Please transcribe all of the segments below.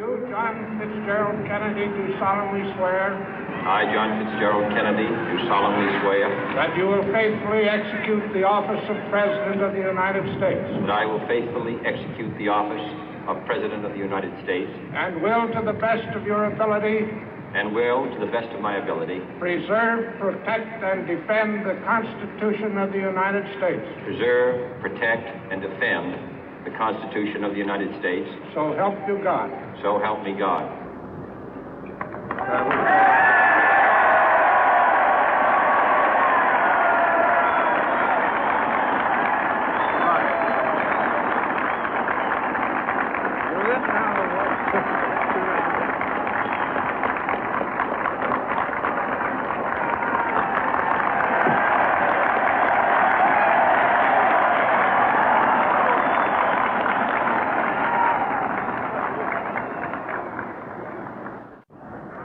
You, John Fitzgerald Kennedy, do solemnly swear. I, John Fitzgerald Kennedy, do solemnly swear. That you will faithfully execute the office of President of the United States. That I will faithfully execute the office of President of the United States. And will, to the best of your ability. And will, to the best of my ability. Preserve, protect, and defend the Constitution of the United States. Preserve, protect, and defend the Constitution of the United States. So help you God. So help me God.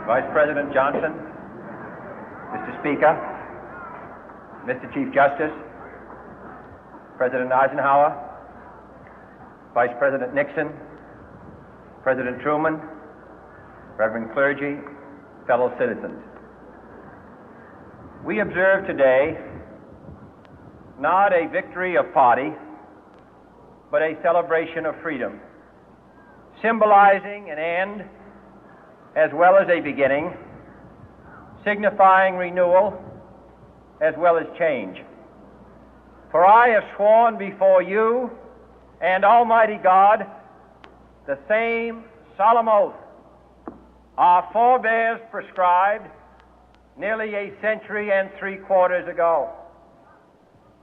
Vice President Johnson, Mr. Speaker, Mr. Chief Justice, President Eisenhower, Vice President Nixon, President Truman, Reverend clergy, fellow citizens. We observe today not a victory of party, but a celebration of freedom, symbolizing an end as well as a beginning, signifying renewal as well as change. For I have sworn before you and Almighty God the same solemn oath our forebears prescribed nearly a century and 3/4 ago.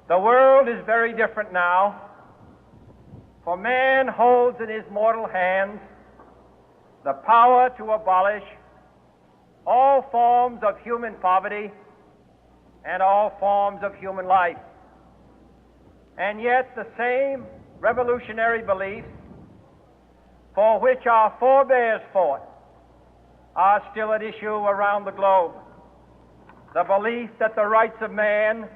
The world is very different now, for man holds in his mortal hands the power to abolish all forms of human poverty and all forms of human life. And yet the same revolutionary beliefs for which our forebears fought are still at issue around the globe. The belief that the rights of man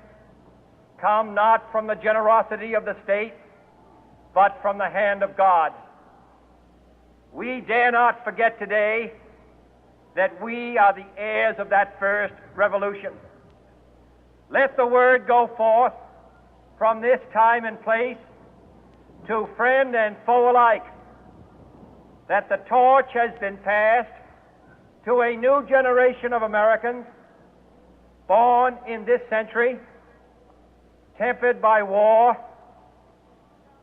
come not from the generosity of the state, but from the hand of God. We dare not forget today that we are the heirs of that first revolution. Let the word go forth from this time and place to friend and foe alike that the torch has been passed to a new generation of Americans born in this century, tempered by war,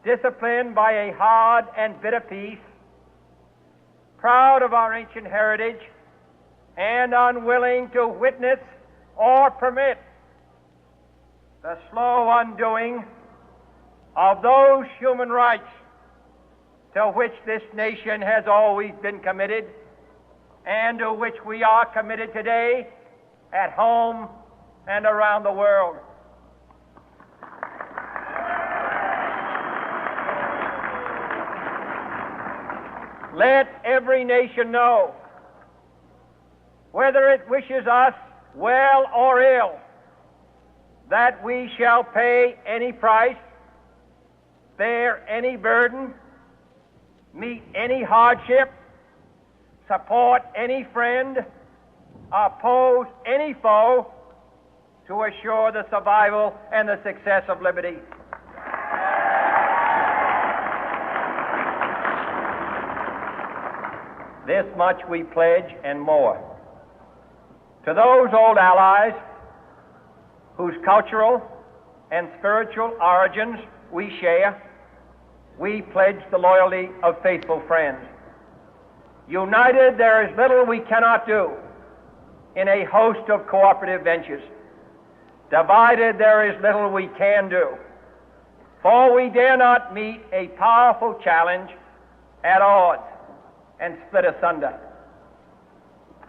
disciplined by a hard and bitter peace, proud of our ancient heritage, and unwilling to witness or permit the slow undoing of those human rights to which this nation has always been committed and to which we are committed today at home and around the world. Let every nation know, whether it wishes us well or ill, that we shall pay any price, bear any burden, meet any hardship, support any friend, oppose any foe to assure the survival and the success of liberty. This much we pledge and more. To those old allies whose cultural and spiritual origins we share, we pledge the loyalty of faithful friends. United, there is little we cannot do in a host of cooperative ventures. Divided, there is little we can do, for we dare not meet a powerful challenge at odds and split asunder.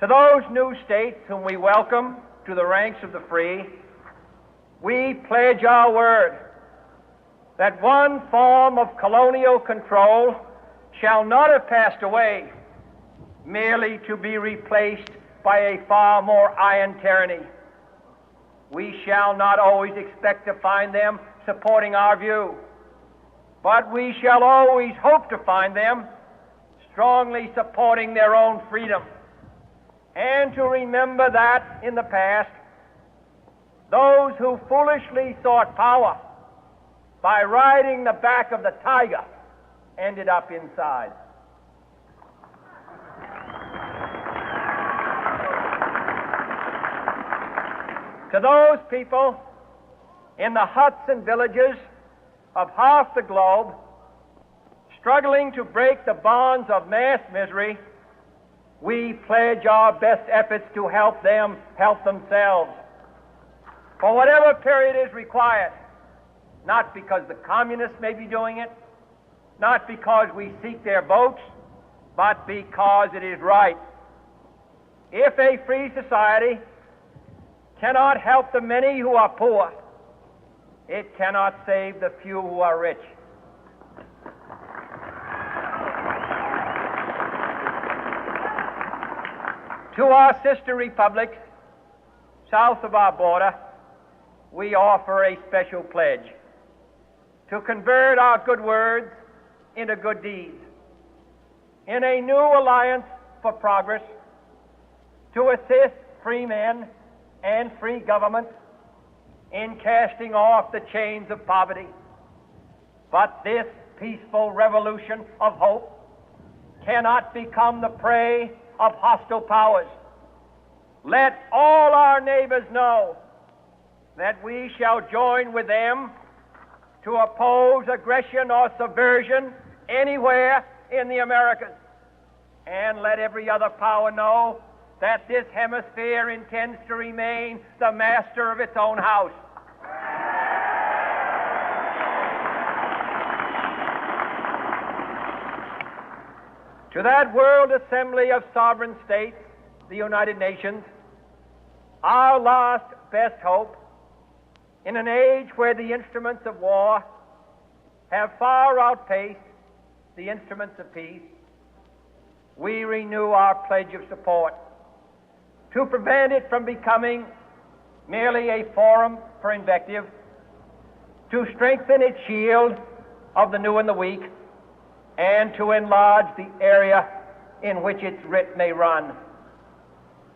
To those new states whom we welcome to the ranks of the free, we pledge our word that one form of colonial control shall not have passed away merely to be replaced by a far more iron tyranny. We shall not always expect to find them supporting our view, but we shall always hope to find them strongly supporting their own freedom, and to remember that in the past, those who foolishly sought power by riding the back of the tiger ended up inside. To those people in the huts and villages of half the globe struggling to break the bonds of mass misery, we pledge our best efforts to help them help themselves for whatever period is required, not because the communists may be doing it, not because we seek their votes, but because it is right. If a free society cannot help the many who are poor, it cannot save the few who are rich. To our sister republics south of our border, we offer a special pledge to convert our good words into good deeds, in a new alliance for progress, to assist free men and free governments in casting off the chains of poverty. But this peaceful revolution of hope cannot become the prey of hostile powers. Let all our neighbors know that we shall join with them to oppose aggression or subversion anywhere in the Americas. And let every other power know that this hemisphere intends to remain the master of its own house. To that world assembly of sovereign states, the United Nations, our last best hope, in an age where the instruments of war have far outpaced the instruments of peace, we renew our pledge of support to prevent it from becoming merely a forum for invective, to strengthen its shield of the new and the weak, and to enlarge the area in which its writ may run.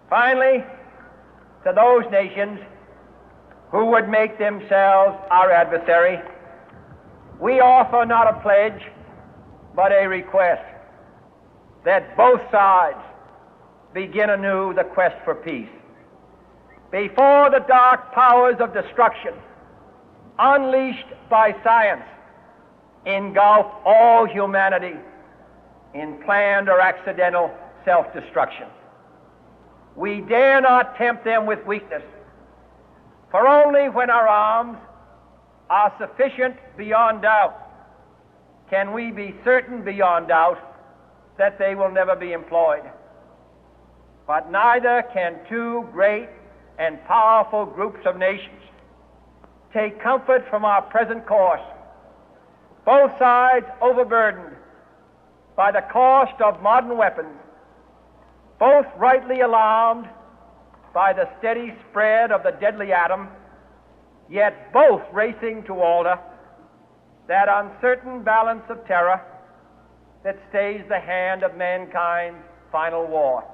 Finally, to those nations who would make themselves our adversary, we offer not a pledge, but a request that both sides begin anew the quest for peace. Before the dark powers of destruction, unleashed by science, engulf all humanity in planned or accidental self-destruction, we dare not tempt them with weakness, for only when our arms are sufficient beyond doubt can we be certain beyond doubt that they will never be employed. But neither can two great and powerful groups of nations take comfort from our present course, both sides overburdened by the cost of modern weapons, both rightly alarmed by the steady spread of the deadly atom, yet both racing to alter that uncertain balance of terror that stays the hand of mankind's final war.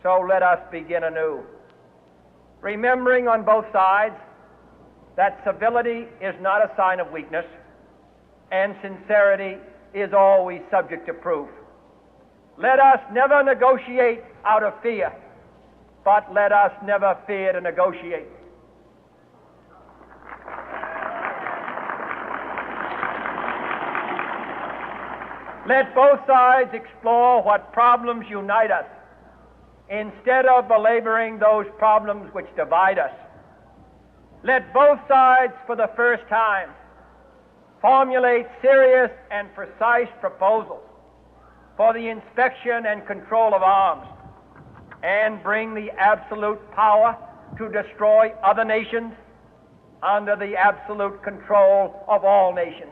So let us begin anew, remembering on both sides that civility is not a sign of weakness, and sincerity is always subject to proof. Let us never negotiate out of fear, but let us never fear to negotiate. Let both sides explore what problems unite us, instead of belaboring those problems which divide us. Let both sides, for the first time, formulate serious and precise proposals for the inspection and control of arms, and bring the absolute power to destroy other nations under the absolute control of all nations.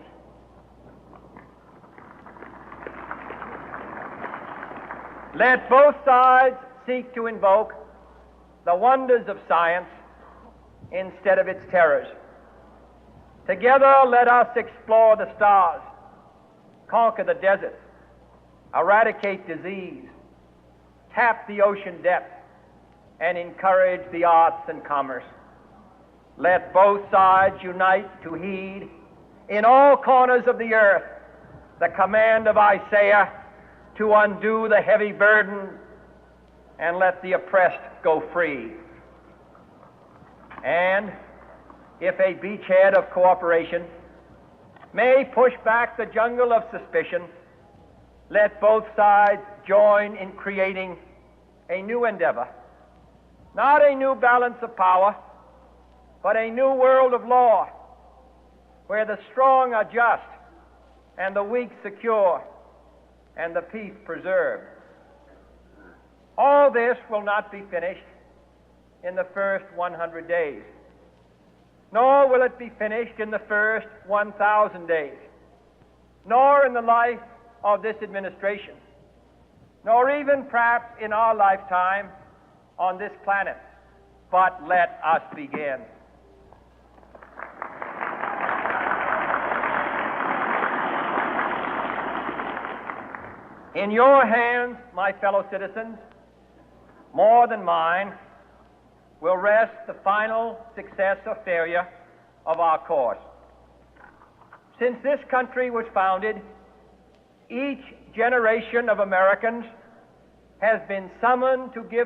Let both sides seek to invoke the wonders of science instead of its terrors. Together, let us explore the stars, conquer the deserts, eradicate disease, tap the ocean depths, and encourage the arts and commerce. Let both sides unite to heed in all corners of the earth the command of Isaiah to undo the heavy burden and let the oppressed go free. And if a beachhead of cooperation may push back the jungle of suspicion, let both sides join in creating a new endeavor, not a new balance of power, but a new world of law, where the strong are just and the weak secure and the peace preserved. All this will not be finished in the first 100 days, nor will it be finished in the first 1,000 days, nor in the life of this administration, nor even perhaps in our lifetime on this planet. But let us begin. In your hands, my fellow citizens, more than mine, will rest the final success or failure of our course. Since this country was founded, each generation of Americans has been summoned to give